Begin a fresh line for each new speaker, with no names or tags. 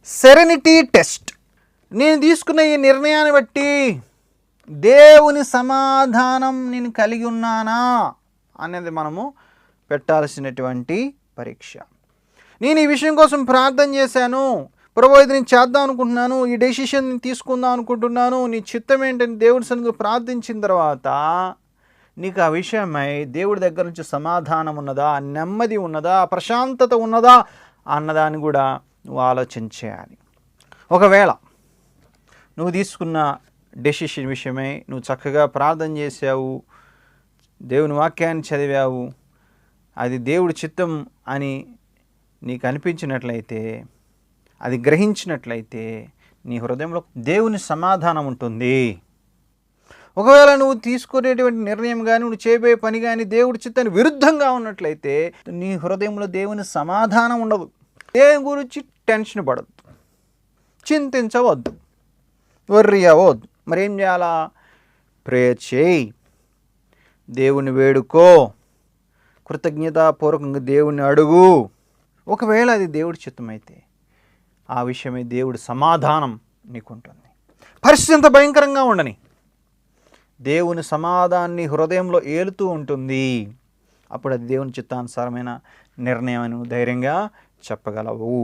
Serenity test. నేను తీసుకున్న ఈ నిర్ణయాన్ని బట్టి దేవుని సమాధానం నేను కలిగి ఉన్నానా అనేది మనము పెట్టాల్సినటువంటి పరీక్ష. నేను ఈ విషయం కోసం ప్రార్థన చేశాను, ప్రభు ఇది నేను చేద్దాం అనుకుంటున్నాను, ఈ డెసిషన్ నేను తీసుకుందాం అనుకుంటున్నాను, నీ చిత్తం ఏంటని దేవుడి సన్నిధిలో ప్రార్థించిన తర్వాత నీకు ఆ విషయమై దేవుడి దగ్గర నుంచి సమాధానం ఉన్నదా, నెమ్మది ఉన్నదా, ప్రశాంతత ఉన్నదా అన్నదాన్ని కూడా నువ్వు ఆలోచన చేయాలి. ఒకవేళ నువ్వు తీసుకున్న డెసిషన్ విషయమై నువ్వు చక్కగా ప్రార్థన చేసావు, దేవుని వాక్యాన్ని చదివావు, అది దేవుడి చిత్తం అని నీకు అనిపించినట్లయితే, అది గ్రహించినట్లయితే నీ హృదయంలో దేవుని సమాధానం ఉంటుంది. ఒకవేళ నువ్వు తీసుకునేటువంటి నిర్ణయం కానీ నువ్వు చేయబోయే పని కానీ దేవుడి చిత్తానికి విరుద్ధంగా ఉన్నట్లయితే నీ హృదయంలో దేవుని సమాధానం ఉండదు. దేవుని గురించి టెన్షన్ పడద్దు, చింతించవద్దు, వర్రీ అవ్వద్దు. మరేం చేయాలా? ప్రేయర్ చేయి, దేవుని వేడుకో, కృతజ్ఞతాపూర్వకంగా దేవుని అడుగు. ఒకవేళ అది దేవుడి చిత్తం అయితే ఆ విషయమే దేవుడి సమాధానం నీకుంటుంది. పరిస్థితి ఎంత భయంకరంగా ఉండని దేవుని సమాధానాన్ని హృదయంలో ఏలుతూ ఉంటుంది. అప్పుడు అది దేవుని చిత్తానుసారమైన నిర్ణయం అని ధైర్యంగా చెప్పగలవు.